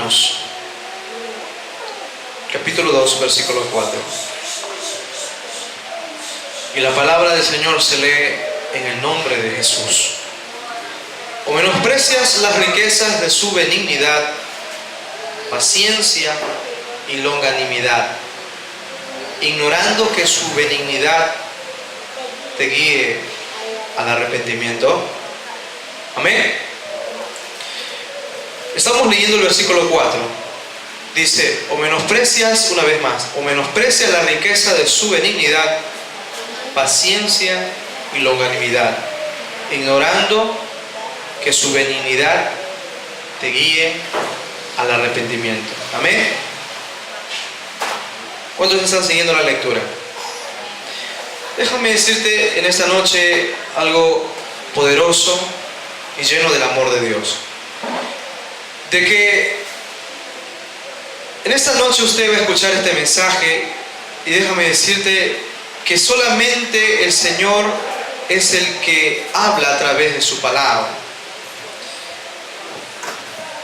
Romanos, capítulo 2, versículo 4. Y la palabra del Señor se lee en el nombre de Jesús. ¿O menosprecias las riquezas de su benignidad, paciencia y longanimidad, ignorando que su benignidad te guíe al arrepentimiento? Amén. Estamos leyendo el versículo 4. Dice, o menosprecias, una vez más, o menosprecias la riqueza de su benignidad, paciencia y longanimidad, ignorando que su benignidad te guíe al arrepentimiento. Amén. ¿Cuántos están siguiendo la lectura? Déjame decirte en esta noche algo poderoso y lleno del amor de Dios. De que en esta noche usted va a escuchar este mensaje, y déjame decirte que solamente el Señor es el que habla a través de su palabra.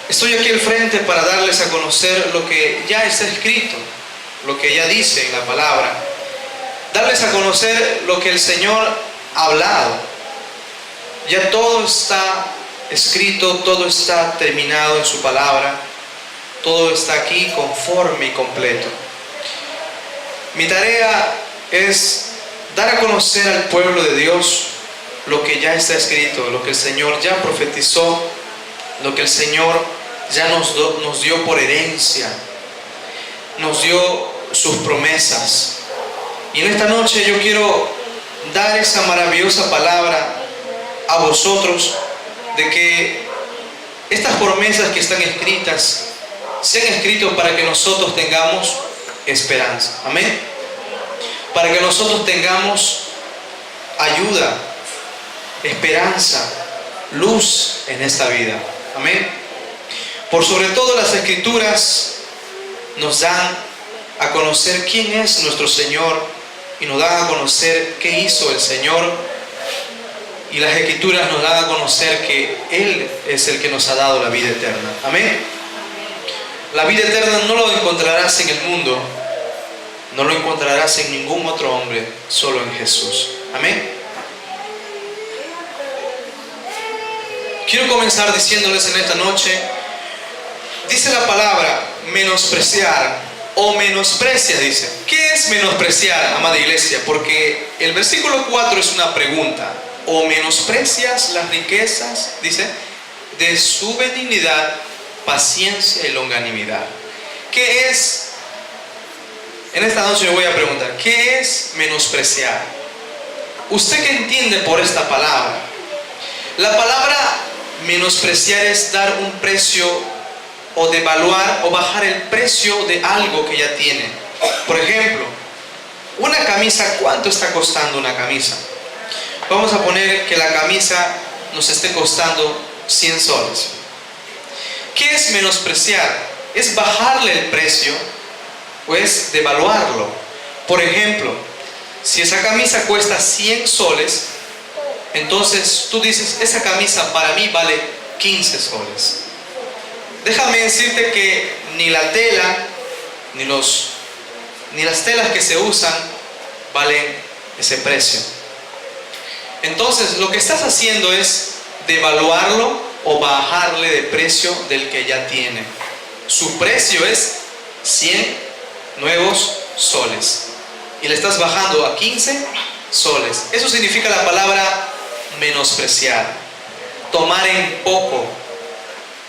Estoy aquí al frente para darles a conocer lo que ya está escrito, lo que ya dice en la palabra. Darles a conocer lo que el Señor ha hablado. Ya todo está escrito, todo está terminado en su palabra. Todo está aquí conforme y completo. Mi tarea es dar a conocer al pueblo de Dios lo que ya está escrito, lo que el Señor ya profetizó, lo que el Señor ya nos dio por herencia, nos dio sus promesas. Y en esta noche yo quiero dar esa maravillosa palabra a vosotros, de que estas promesas que están escritas sean escritas para que nosotros tengamos esperanza. Amén. Para que nosotros tengamos ayuda, esperanza, luz en esta vida. Amén. Por sobre todo, las Escrituras nos dan a conocer quién es nuestro Señor y nos dan a conocer qué hizo el Señor. Y las Escrituras nos dan a conocer que Él es el que nos ha dado la vida eterna. Amén. La vida eterna no lo encontrarás en el mundo, no lo encontrarás en ningún otro hombre, solo en Jesús. Amén. Quiero comenzar diciéndoles en esta noche, dice la palabra, menospreciar o menosprecia, dice. ¿Qué es menospreciar, amada iglesia? Porque el versículo 4 es una pregunta. O menosprecias las riquezas, dice, de su benignidad, paciencia y longanimidad. ¿Qué es? En esta noche me voy a preguntar, ¿qué es menospreciar? ¿Usted qué entiende por esta palabra? La palabra menospreciar es dar un precio, o devaluar o bajar el precio de algo que ya tiene. Por ejemplo, una camisa, ¿cuánto está costando una camisa? Vamos a poner que la camisa nos esté costando 100 soles. ¿Qué es menospreciar? Es bajarle el precio o es devaluarlo. Por ejemplo, si esa camisa cuesta 100 soles, entonces tú dices, esa camisa para mí vale 15 soles. Déjame decirte que ni la tela, ni las telas que se usan valen ese precio. Entonces lo que estás haciendo es devaluarlo o bajarle de precio del que ya tiene. Su precio es 100 nuevos soles y le estás bajando a 15 soles. Eso significa la palabra menospreciar, tomar en poco.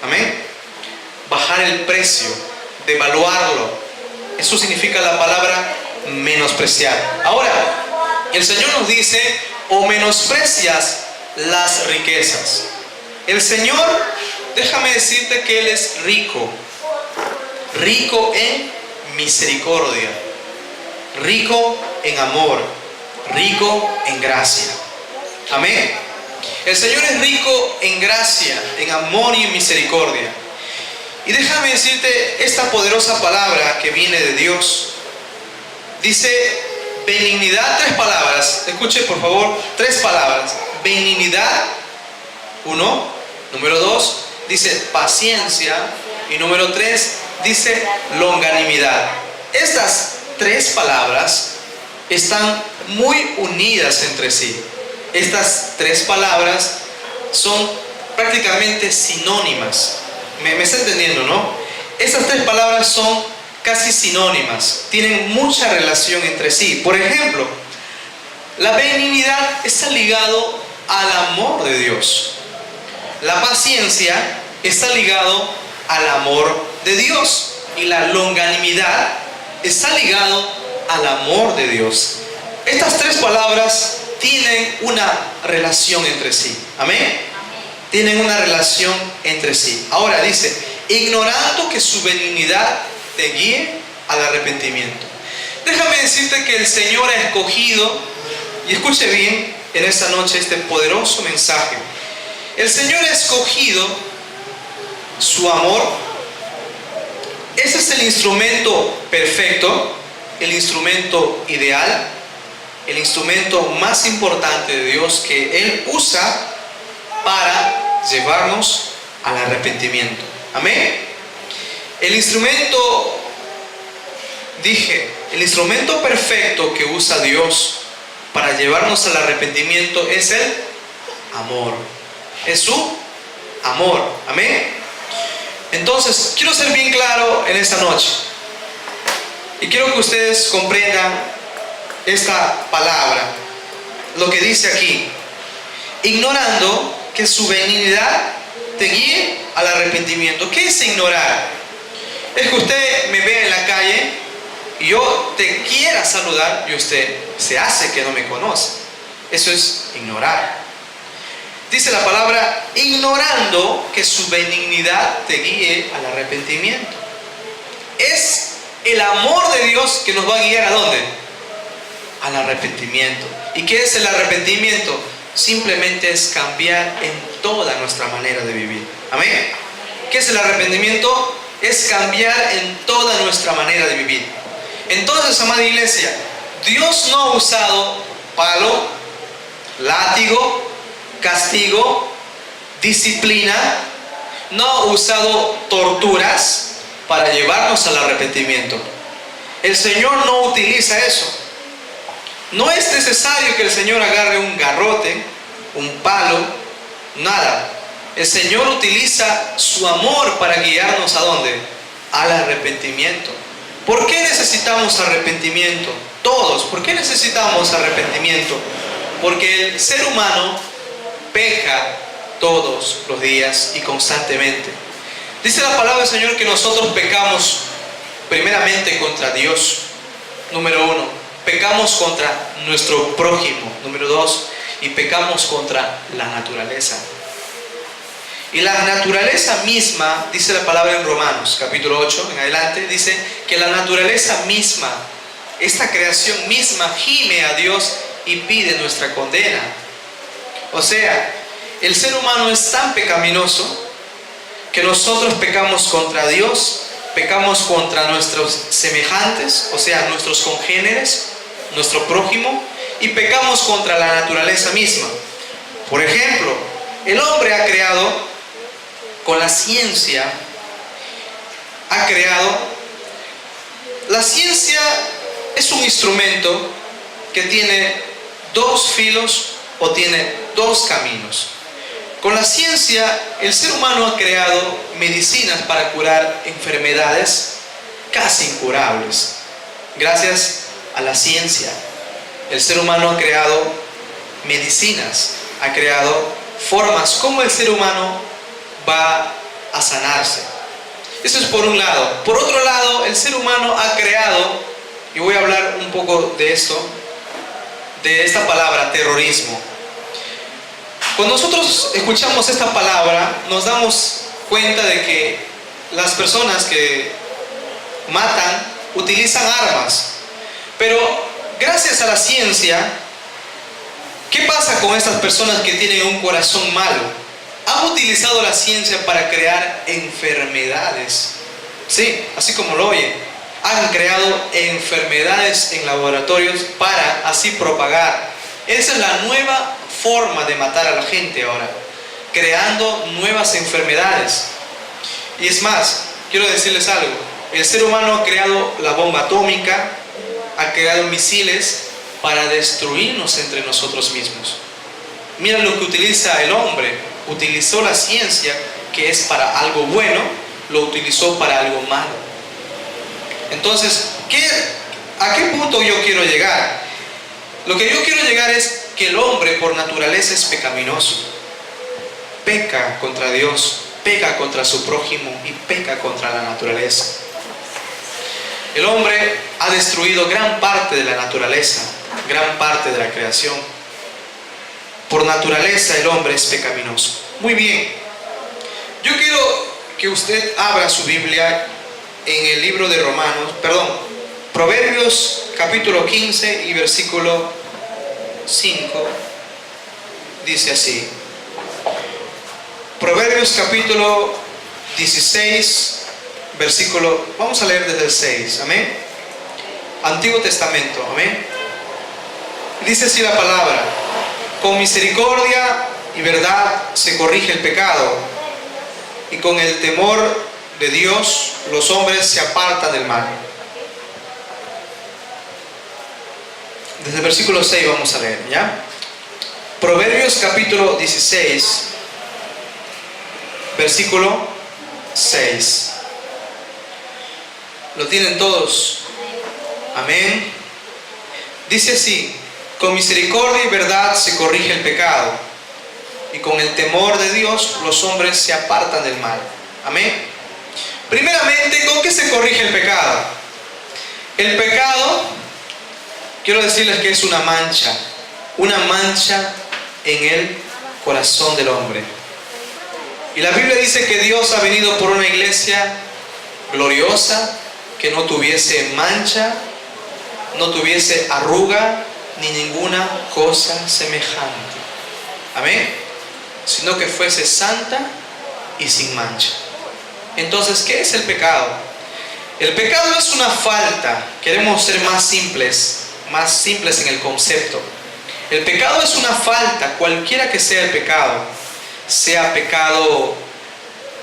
Amén. Bajar el precio, devaluarlo. Eso significa la palabra menospreciar. Ahora, el Señor nos dice, o menosprecias las riquezas. El Señor, déjame decirte que Él es rico, rico en misericordia, rico en amor, rico en gracia. Amén. El Señor es rico en gracia, en amor y en misericordia. Y déjame decirte esta poderosa palabra que viene de Dios. Dice benignidad, 3 palabras. Escuche por favor, 3 palabras. Benignidad, 1. Número 2, dice paciencia. Y número 3 dice longanimidad. Estas 3 palabras están muy unidas entre sí. Estas 3 palabras son prácticamente sinónimas. ¿Me está entendiendo, no? Estas 3 palabras son casi sinónimas, tienen mucha relación entre sí. Por ejemplo, la benignidad está ligado al amor de Dios. La paciencia está ligado al amor de Dios. Y la longanimidad está ligado al amor de Dios. Estas 3 palabras tienen una relación entre sí. ¿Amén? Tienen una relación entre sí. Ahora dice, ignorando que su benignidad te guíe al arrepentimiento. Déjame decirte que el Señor ha escogido, y escuche bien en esta noche este poderoso mensaje. El Señor ha escogido su amor. Ese es el instrumento perfecto, el instrumento ideal, el instrumento más importante de Dios que Él usa para llevarnos al arrepentimiento. Amén. El instrumento perfecto que usa Dios para llevarnos al arrepentimiento es el amor. Es su amor. Amén. Entonces, quiero ser bien claro en esta noche. Y quiero que ustedes comprendan esta palabra, lo que dice aquí. Ignorando que su benignidad te guíe al arrepentimiento. ¿Qué es ignorar? Es que usted me vea en la calle y yo te quiera saludar y usted se hace que no me conoce. Eso es ignorar. Dice la palabra, ignorando que su benignidad te guíe al arrepentimiento. Es el amor de Dios que nos va a guiar ¿a dónde? Al arrepentimiento. ¿Y qué es el arrepentimiento? Simplemente es cambiar en toda nuestra manera de vivir. Amén. ¿Qué es el arrepentimiento? Es cambiar en toda nuestra manera de vivir. Entonces, amada iglesia, Dios no ha usado palo, látigo, castigo, disciplina, no ha usado torturas para llevarnos al arrepentimiento. El Señor no utiliza eso. No es necesario que el Señor agarre un garrote, un palo, nada. El Señor utiliza su amor para guiarnos ¿a dónde? Al arrepentimiento. ¿Por qué necesitamos arrepentimiento? Todos. ¿Por qué necesitamos arrepentimiento? Porque el ser humano peca todos los días y constantemente. Dice la palabra del Señor que nosotros pecamos primeramente contra Dios. Número 1, pecamos contra nuestro prójimo. Número 2, y pecamos contra la naturaleza. Y la naturaleza misma, dice la palabra en Romanos, capítulo 8, en adelante, dice que la naturaleza misma, esta creación misma, gime a Dios y pide nuestra condena. O sea, el ser humano es tan pecaminoso que nosotros pecamos contra Dios, pecamos contra nuestros semejantes, o sea, nuestros congéneres, nuestro prójimo, y pecamos contra la naturaleza misma. Por ejemplo, el hombre ha creado, con la ciencia, la ciencia es un instrumento que tiene 2 filos o tiene 2 caminos. Con la ciencia, el ser humano ha creado medicinas para curar enfermedades casi incurables. Gracias a la ciencia, el ser humano ha creado medicinas, ha creado formas como el ser humano va a sanarse. Eso es por un lado. Por otro lado, el ser humano ha creado, y voy a hablar un poco de esto, de esta palabra, terrorismo. Cuando nosotros escuchamos esta palabra, nos damos cuenta de que las personas que matan utilizan armas. Pero gracias a la ciencia, ¿qué pasa con estas personas que tienen un corazón malo? Han utilizado la ciencia para crear enfermedades. Sí, así como lo oyen. Han creado enfermedades en laboratorios para así propagar. Esa es la nueva forma de matar a la gente ahora, creando nuevas enfermedades. Y es más, quiero decirles algo. El ser humano ha creado la bomba atómica, ha creado misiles para destruirnos entre nosotros mismos. Mira lo que utiliza el hombre. Utilizó la ciencia, que es para algo bueno, lo utilizó para algo malo. Entonces, ¿a qué punto yo quiero llegar? Lo que yo quiero llegar es que el hombre por naturaleza es pecaminoso. Peca contra Dios, peca contra su prójimo y peca contra la naturaleza. El hombre ha destruido gran parte de la naturaleza, gran parte de la creación. Por naturaleza el hombre es pecaminoso. Muy bien. Yo quiero que usted abra su Biblia en el libro de Proverbios capítulo 15 y versículo 5. Dice así. Proverbios capítulo 16, versículo, vamos a leer desde el 6, amén. Antiguo Testamento, amén. Dice así la palabra: con misericordia y verdad se corrige el pecado, y con el temor de Dios los hombres se apartan del mal. Desde el versículo 6 vamos a leer, ¿ya? Proverbios capítulo 16, versículo 6. ¿Lo tienen todos? Amén. Dice así: con misericordia y verdad se corrige el pecado, y con el temor de Dios los hombres se apartan del mal. Amén. Primeramente, ¿con qué se corrige el pecado? El pecado, quiero decirles que es una mancha en el corazón del hombre. Y la Biblia dice que Dios ha venido por una iglesia gloriosa, que no tuviese mancha, no tuviese arruga, ni ninguna cosa semejante. Amén. Sino que fuese santa y sin mancha. Entonces, ¿qué es el pecado? El pecado es una falta. Queremos ser más simples en el concepto. El pecado es una falta, cualquiera que sea el pecado, sea pecado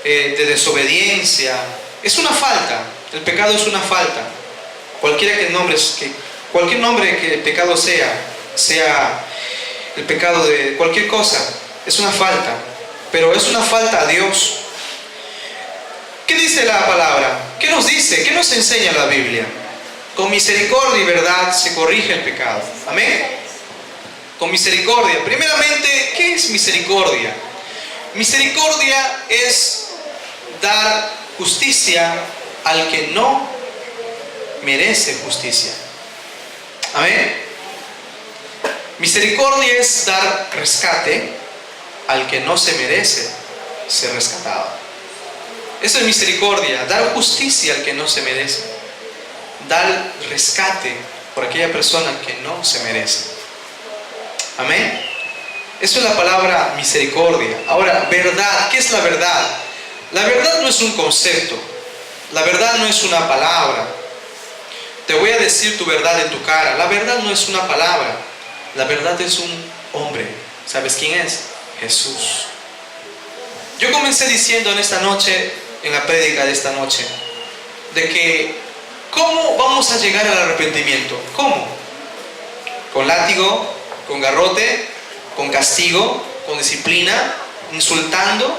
de desobediencia, es una falta. El pecado es una falta. Cualquier nombre que el pecado sea el pecado de cualquier cosa, es una falta, pero es una falta a Dios. ¿Qué dice la palabra? ¿Qué nos dice? ¿Qué nos enseña la Biblia? Con misericordia y verdad se corrige el pecado. Amén. Con misericordia. Primeramente, ¿qué es misericordia? Misericordia es dar justicia al que no merece justicia. Amén. Misericordia es dar rescate al que no se merece ser rescatado. Eso es misericordia, dar justicia al que no se merece, dar rescate por aquella persona que no se merece. Amén. Eso es la palabra misericordia. Ahora, verdad. ¿Qué es la verdad? La verdad no es un concepto. La verdad no es una palabra. Te voy a decir tu verdad en tu cara. La verdad no es una palabra. La verdad es un hombre. ¿Sabes quién es? Jesús. Yo comencé diciendo en esta noche, en la prédica de esta noche, de que ¿cómo vamos a llegar al arrepentimiento? ¿Cómo? ¿Con látigo? ¿Con garrote? ¿Con castigo? ¿Con disciplina? ¿Insultando?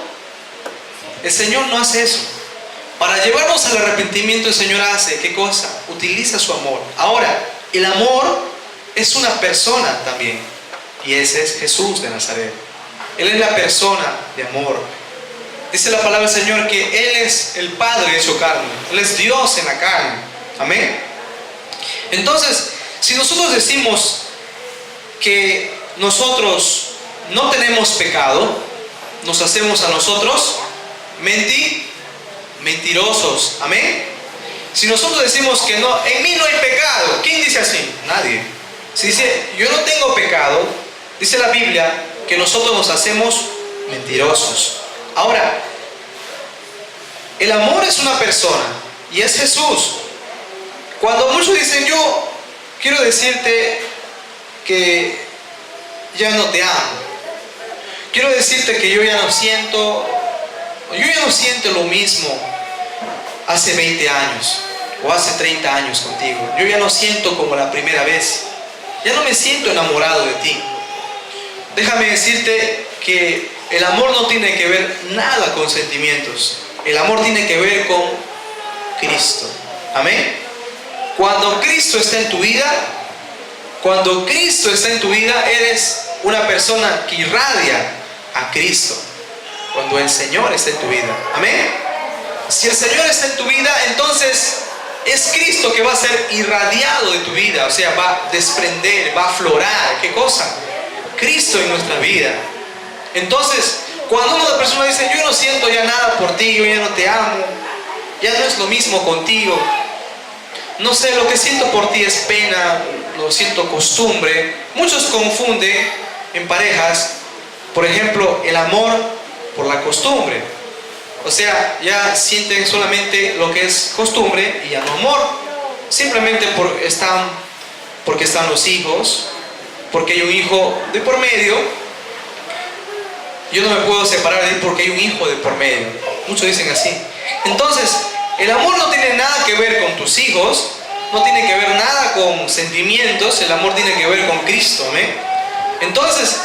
El Señor no hace eso. Para llevarnos al arrepentimiento, el Señor hace, ¿qué cosa? Utiliza su amor. Ahora, el amor es una persona también, y ese es Jesús de Nazaret. Él es la persona de amor. Dice la palabra del Señor que Él es el Padre hecho carne. Él es Dios en la carne. Amén. Entonces, si nosotros decimos que nosotros no tenemos pecado, nos hacemos a nosotros mentirosos. Amén. Si nosotros decimos que no, en mí no hay pecado, ¿quién dice así? Nadie. Si dice yo no tengo pecado, dice la Biblia que nosotros nos hacemos mentirosos. Ahora, el amor es una persona y es Jesús. Cuando muchos dicen yo quiero decirte que ya no te amo, quiero decirte que yo ya no siento lo mismo, hace 20 años o hace 30 años contigo. Yo ya no siento como la primera vez. Ya no me siento enamorado de ti. Déjame decirte que el amor no tiene que ver nada con sentimientos. El amor tiene que ver con Cristo. Amén. Cuando Cristo está en tu vida, eres una persona que irradia a Cristo. Cuando el Señor está en tu vida. Amén. Si el Señor está en tu vida, entonces es Cristo que va a ser irradiado de tu vida. O sea, va a desprender, va a aflorar. ¿Qué cosa? Cristo en nuestra vida. Entonces, cuando una persona dice, yo no siento ya nada por ti, yo ya no te amo, ya no es lo mismo contigo, no sé, lo que siento por ti es pena, lo siento costumbre. Muchos confunden en parejas, por ejemplo, el amor por la costumbre. O sea, ya sienten solamente lo que es costumbre y ya no amor. Simplemente porque están los hijos, porque hay un hijo de por medio. Yo no me puedo separar de él porque hay un hijo de por medio. Muchos dicen así. Entonces, el amor no tiene nada que ver con tus hijos, no tiene que ver nada con sentimientos, el amor tiene que ver con Cristo. ¿Amén? Entonces,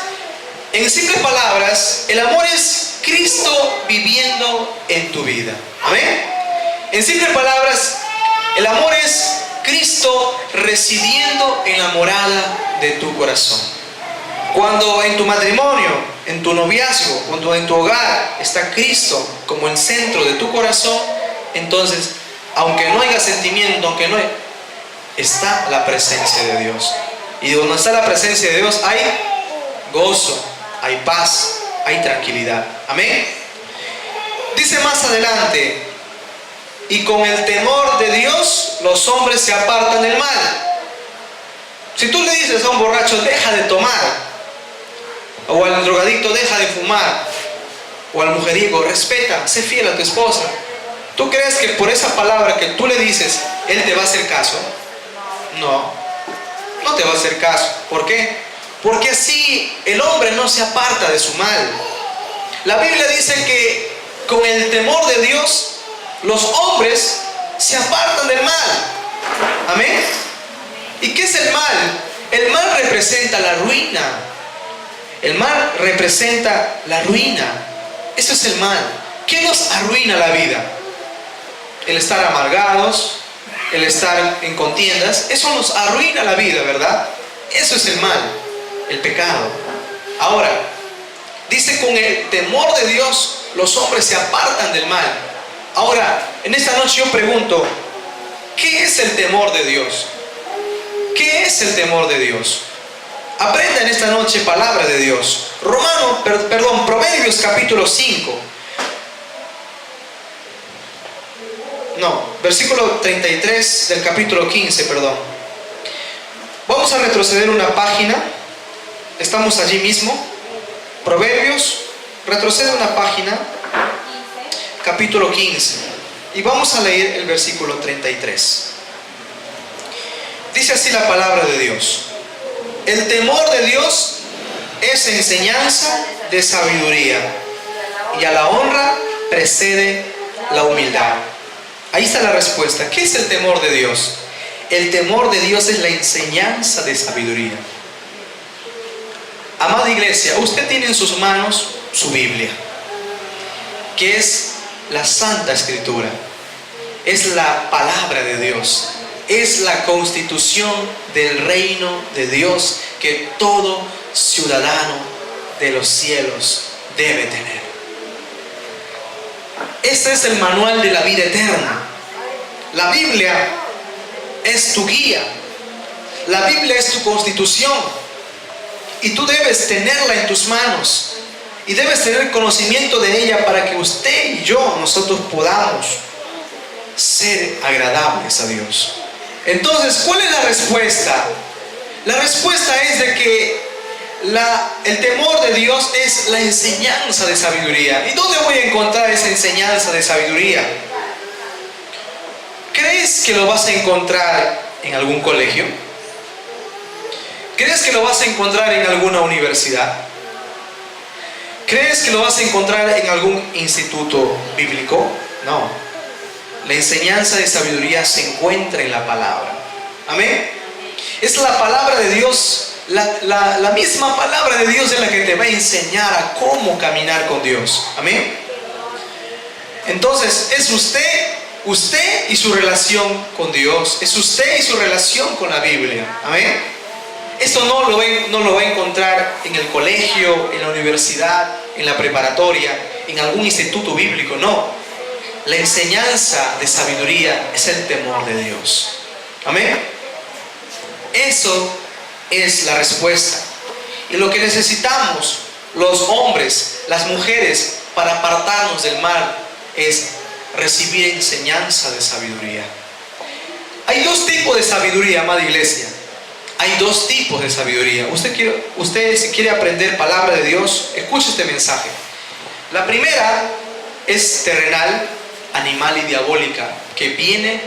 en simples palabras, el amor es Cristo viviendo en tu vida. ¿Amén? En simples palabras, el amor es Cristo residiendo en la morada de tu corazón. Cuando en tu matrimonio, en tu noviazgo, cuando en tu hogar está Cristo como el centro de tu corazón, entonces, aunque no haya sentimiento, está la presencia de Dios. Y donde está la presencia de Dios hay gozo, hay paz, hay tranquilidad. Amén. Dice más adelante, y con el temor de Dios los hombres se apartan del mal. Si tú le dices a un borracho, deja de tomar, o al drogadicto, deja de fumar, o al mujeriego, respeta, sé fiel a tu esposa, ¿tú crees que por esa palabra que tú le dices, él te va a hacer caso? No, no te va a hacer caso. ¿Por qué? Porque así el hombre no se aparta de su mal. La Biblia dice que con el temor de Dios los hombres se apartan del mal. Amén. ¿Y qué es el mal? El mal representa la ruina. El mal representa la ruina. Eso es el mal. ¿Qué nos arruina la vida? El estar amargados, el estar en contiendas, eso nos arruina la vida, ¿verdad? Eso es el mal, el pecado. Ahora, dice, con el temor de Dios los hombres se apartan del mal. Ahora, en esta noche yo pregunto, ¿qué es el temor de Dios? ¿Qué es el temor de Dios? Aprenda en esta noche palabra de Dios. Proverbios capítulo 5. Versículo 33 del capítulo 15, perdón. Vamos a retroceder una página. Estamos allí mismo. Proverbios, retrocede una página, capítulo 15. Y vamos a leer el versículo 33. Dice así la palabra de Dios. El temor de Dios es enseñanza de sabiduría, y a la honra precede la humildad. Ahí está la respuesta. ¿Qué es el temor de Dios? El temor de Dios es la enseñanza de sabiduría. Amada iglesia, usted tiene en sus manos su Biblia, que es la Santa Escritura, es la palabra de Dios, es la constitución del reino de Dios que todo ciudadano de los cielos debe tener. Este es el manual de la vida eterna. La Biblia es tu guía. La Biblia es tu constitución. Y tú debes tenerla en tus manos. Y debes tener conocimiento de ella para que usted y yo, nosotros podamos ser agradables a Dios. Entonces, ¿cuál es la respuesta? La respuesta es de que el temor de Dios es la enseñanza de sabiduría. ¿Y dónde voy a encontrar esa enseñanza de sabiduría? ¿Crees que lo vas a encontrar en algún colegio? ¿Crees que lo vas a encontrar en alguna universidad? ¿Crees que lo vas a encontrar en algún instituto bíblico? No. La enseñanza de sabiduría se encuentra en la palabra. Amén. Es la palabra de Dios, la misma palabra de Dios es la que te va a enseñar a cómo caminar con Dios. Amén. Entonces, es usted y su relación con Dios. Es usted y su relación con la Biblia. Amén. Esto no lo va a encontrar en el colegio, en la universidad, en la preparatoria, en algún instituto bíblico. No. La enseñanza de sabiduría es el temor de Dios. Amén. Eso es la respuesta. Y lo que necesitamos los hombres, las mujeres, para apartarnos del mal es recibir enseñanza de sabiduría. Hay dos tipos de sabiduría, amada iglesia. Hay dos tipos de sabiduría. Usted si quiere aprender palabra de Dios, escuche este mensaje. La primera es terrenal, animal y diabólica, que viene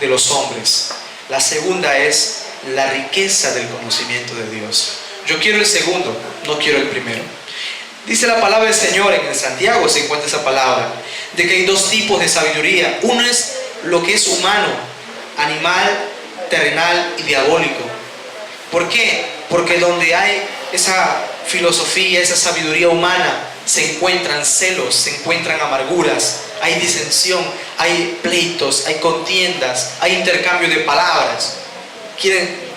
de los hombres. La segunda es la riqueza del conocimiento de Dios. Yo quiero el segundo, no quiero el primero. Dice la palabra del Señor, en el Santiago se encuentra esa palabra, de que hay dos tipos de sabiduría. Uno es lo que es humano, animal, terrenal y diabólico. ¿Por qué? Porque donde hay esa filosofía, esa sabiduría humana, se encuentran celos, se encuentran amarguras, hay disensión, hay pleitos, hay contiendas, hay intercambio de palabras.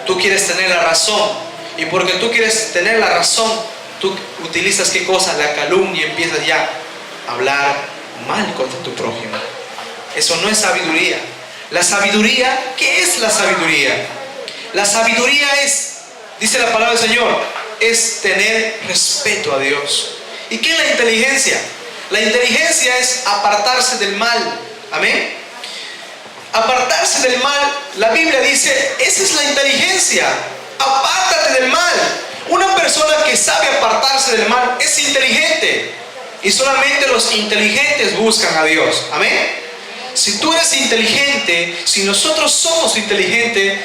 Tú quieres tener la razón, y porque tú quieres tener la razón, tú utilizas ¿qué cosa? La calumnia, y empiezas ya a hablar mal contra tu prójimo. Eso no es sabiduría. La sabiduría, ¿qué es la sabiduría? La sabiduría es, dice la palabra del Señor, es tener respeto a Dios. ¿Y qué es la inteligencia? La inteligencia es apartarse del mal. Amén. Apartarse del mal, la Biblia dice, esa es la inteligencia. Apártate del mal. Una persona que sabe apartarse del mal es inteligente. Y solamente los inteligentes buscan a Dios. Amén. Si tú eres inteligente, si nosotros somos inteligentes,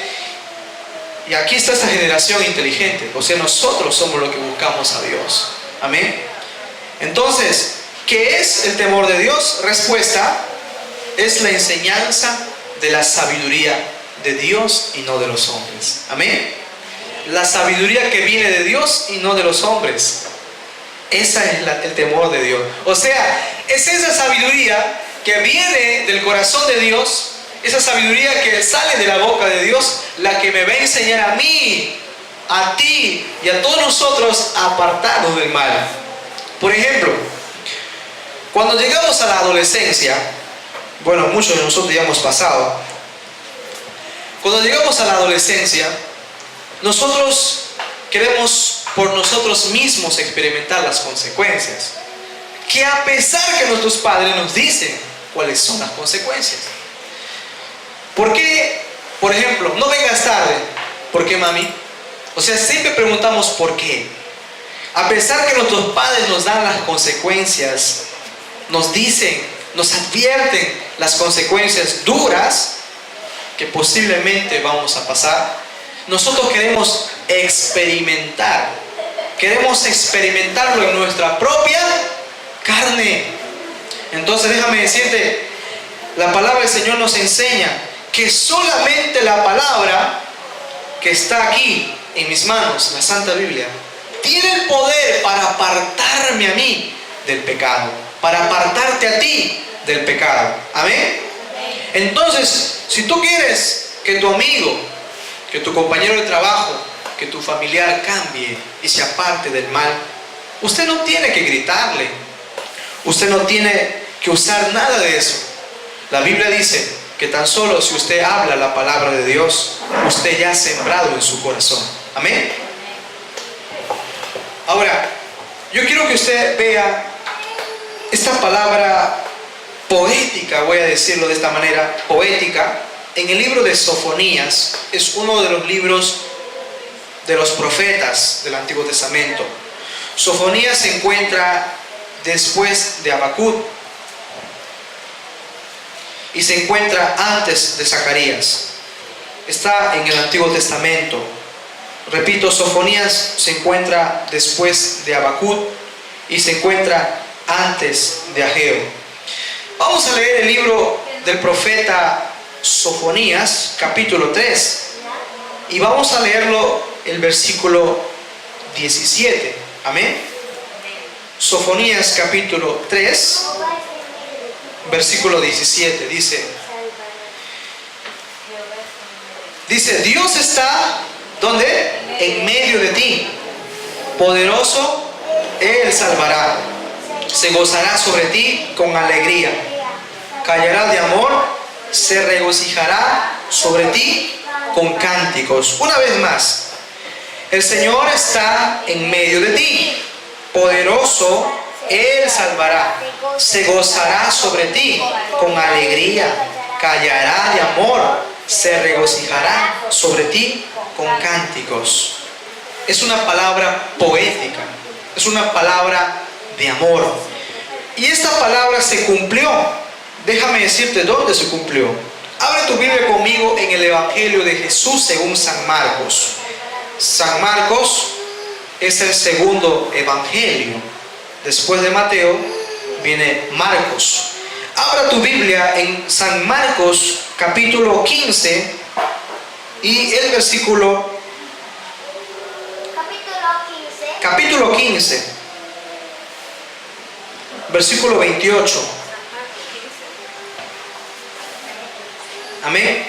y aquí está esta generación inteligente, o sea, nosotros somos los que buscamos a Dios. Amén. Entonces, ¿qué es el temor de Dios? Respuesta, es la enseñanza de la sabiduría de Dios y no de los hombres. Amén. La sabiduría que viene de Dios y no de los hombres. Esa es el temor de Dios. O sea, es esa sabiduría que viene del corazón de Dios, esa sabiduría que sale de la boca de Dios, la que me va a enseñar a mí, a ti y a todos nosotros a apartarnos del mal. Por ejemplo, cuando llegamos a la adolescencia, bueno, muchos de nosotros ya hemos pasado. Cuando llegamos a la adolescencia, nosotros queremos por nosotros mismos experimentar las consecuencias. Que a pesar que nuestros padres nos dicen cuáles son las consecuencias. ¿Por qué, por ejemplo, no vengas tarde? ¿Por qué, mami? O sea, siempre preguntamos por qué. A pesar que nuestros padres nos dan las consecuencias, nos dicen, nos advierten las consecuencias duras que posiblemente vamos a pasar, nosotros queremos experimentarlo en nuestra propia carne. Entonces déjame decirte, la palabra del Señor nos enseña que solamente la palabra que está aquí en mis manos, la Santa Biblia, tiene el poder para apartarme a mí del pecado, para apartarte a ti del pecado. Amén. Entonces, si tú quieres que tu amigo, que tu compañero de trabajo, que tu familiar cambie y se aparte del mal, usted no tiene que gritarle, usted no tiene que usar nada de eso. La Biblia dice que tan solo si usted habla la palabra de Dios, usted ya ha sembrado en su corazón. Amén. Ahora, yo quiero que usted vea esta palabra poética, voy a decirlo de esta manera, poética, en el libro de Sofonías. Es uno de los libros de los profetas del Antiguo Testamento. Sofonías se encuentra después de Habacuc y se encuentra antes de Zacarías. Está en el Antiguo Testamento. Repito, Sofonías se encuentra después de Habacuc y se encuentra antes de Ageo. Vamos a leer el libro del profeta Sofonías, capítulo 3. Y vamos a leerlo el versículo 17. Amén. Sofonías capítulo 3, versículo 17. Dice, Dios está, ¿dónde? En medio de ti. Poderoso, Él salvará. Se gozará sobre ti con alegría. Callará de amor, se regocijará sobre ti con cánticos. Una vez más, el Señor está en medio de ti. Poderoso, Él salvará. Se gozará sobre ti con alegría. Callará de amor, se regocijará sobre ti con cánticos. Es una palabra poética, es una palabra de amor. Y esta palabra se cumplió. Déjame decirte dónde se cumplió. Abre tu Biblia conmigo en el Evangelio de Jesús según San Marcos. San Marcos es el segundo evangelio. Después de Mateo viene Marcos. Abra tu Biblia en San Marcos capítulo 15 y el versículo capítulo 15 versículo 28. Amén.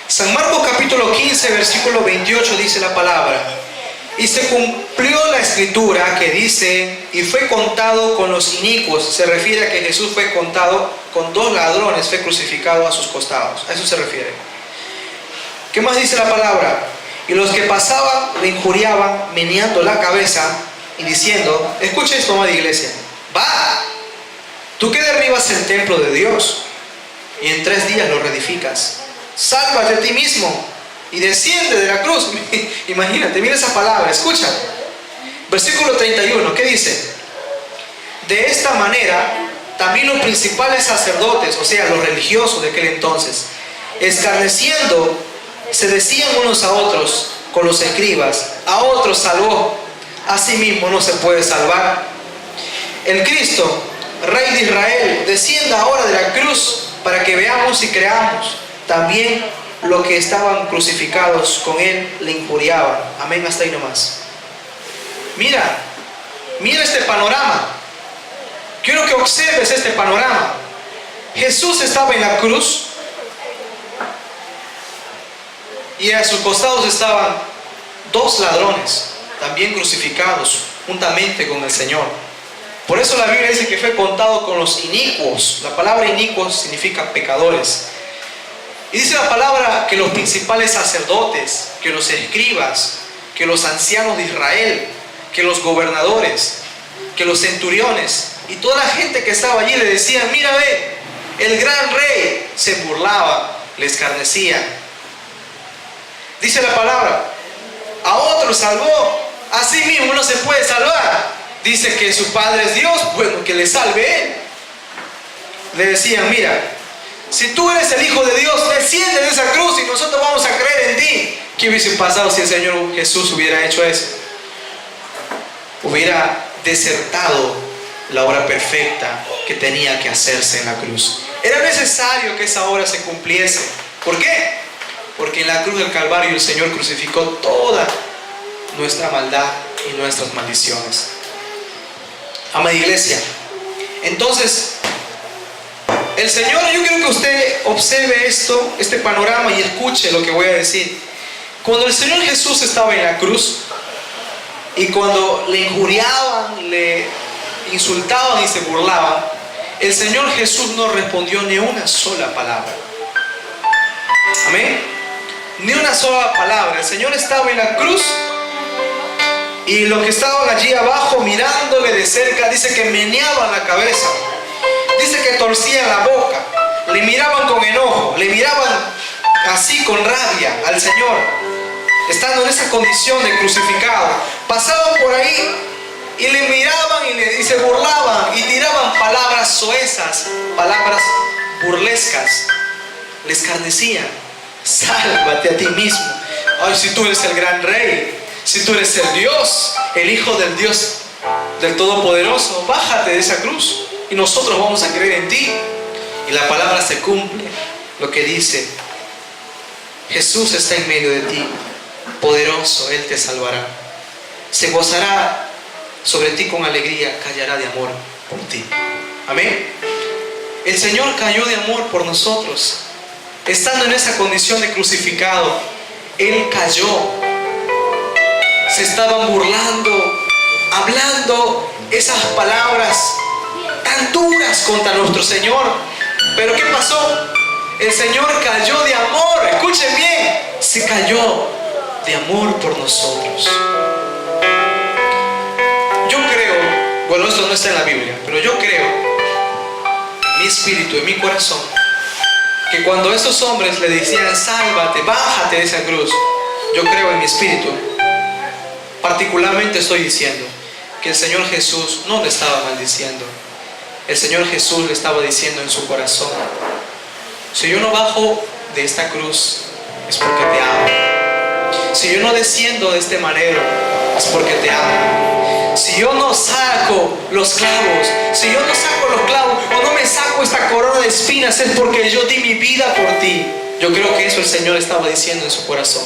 San Marcos capítulo 15 versículo 28 dice la palabra: y se cumplió la escritura que dice, y fue contado con los inicuos. Se refiere a que Jesús fue contado con 2 ladrones, fue crucificado a sus costados. A eso se refiere. ¿Qué más dice la palabra? Y los que pasaban le injuriaban, meneando la cabeza y diciendo, escucha esto, amada iglesia, va, tú que derribas el templo de Dios y en 3 días lo reedificas, sálvate a ti mismo y desciende de la cruz. Imagínate, mira esa palabra, escucha. Versículo 31, ¿qué dice? De esta manera, también los principales sacerdotes, o sea, los religiosos de aquel entonces, escarneciendo, se decían unos a otros con los escribas, a otros salvó, a sí mismo no se puede salvar. El Cristo, Rey de Israel, descienda ahora de la cruz para que veamos y creamos. También los que estaban crucificados con él le injuriaban. Amén, hasta ahí nomás. Mira este panorama. Quiero que observes este panorama. Jesús estaba en la cruz y a sus costados estaban 2 ladrones, también crucificados juntamente con el Señor. Por eso la Biblia dice que fue contado con los inicuos. La palabra inicuos significa pecadores. Y dice la palabra que los principales sacerdotes, que los escribas, que los ancianos de Israel, que los gobernadores, que los centuriones y toda la gente que estaba allí le decían, mira ve, el gran rey, se burlaba, le escarnecía. Dice la palabra, a otros salvó, a sí mismo no se puede salvar. Dice que su Padre es Dios, bueno, que le salve Él. Le decían, mira, si tú eres el Hijo de Dios, desciende de esa cruz y nosotros vamos a creer en ti. ¿Qué hubiese pasado si el Señor Jesús hubiera hecho eso? Hubiera desertado la obra perfecta que tenía que hacerse en la cruz. Era necesario que esa obra se cumpliese. ¿Por qué? Porque en la cruz del Calvario el Señor crucificó toda nuestra maldad y nuestras maldiciones. Amada iglesia, entonces el Señor, yo quiero que usted observe esto, este panorama, y escuche lo que voy a decir. Cuando el Señor Jesús estaba en la cruz y cuando le injuriaban, le insultaban y se burlaban, el Señor Jesús no respondió ni una sola palabra. Amén. Ni una sola palabra. El Señor estaba en la cruz y los que estaban allí abajo mirándole de cerca, dice que meneaban la cabeza, dice que torcían la boca, le miraban con enojo, le miraban así con rabia al Señor, estando en esa condición de crucificado. Pasaban por ahí y le miraban y se burlaban y tiraban palabras soezas, palabras burlescas, le escarnecían. Sálvate a ti mismo. Ay, si tú eres el gran rey, si tú eres el Dios, el Hijo del Dios del Todopoderoso, bájate de esa cruz y nosotros vamos a creer en ti. Y la palabra se cumple, lo que dice: Jesús está en medio de ti, poderoso, Él te salvará. Se gozará sobre ti con alegría, callará de amor por ti. Amén. El Señor cayó de amor por nosotros. Estando en esa condición de crucificado, Él cayó. Se estaban burlando, hablando esas palabras tan duras contra nuestro Señor. Pero ¿qué pasó? El Señor cayó de amor. Escuchen bien, se cayó de amor por nosotros. Yo creo, bueno, esto no está en la Biblia, pero yo creo en mi espíritu, en mi corazón, que cuando esos hombres le decían: sálvate, bájate de esa cruz, yo creo en mi espíritu, particularmente estoy diciendo que el Señor Jesús no le estaba maldiciendo. El Señor Jesús le estaba diciendo en su corazón: si yo no bajo de esta cruz, es porque te amo. Si yo no desciendo de este madero, es porque te amo. Si yo no saco los clavos, si yo no saco los clavos, o no me saco esta corona de espinas, es porque yo di mi vida por ti. Yo creo que eso el Señor estaba diciendo en su corazón.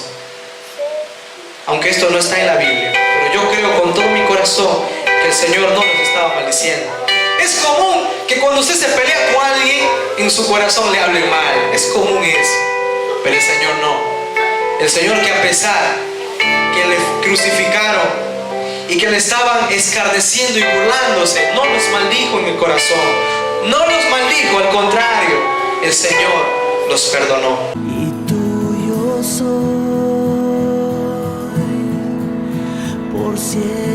Aunque esto no está en la Biblia, pero yo creo con todo mi corazón que el Señor no nos estaba maldiciendo. Es común que cuando usted se pelea con alguien, en su corazón le hablen mal. Es común eso. Pero el Señor no. El Señor, que a pesar que le crucificaron y que le estaban escarneciendo y burlándose, no los maldijo en el corazón. No los maldijo, al contrario, el Señor los perdonó. Y tuyo soy por siempre.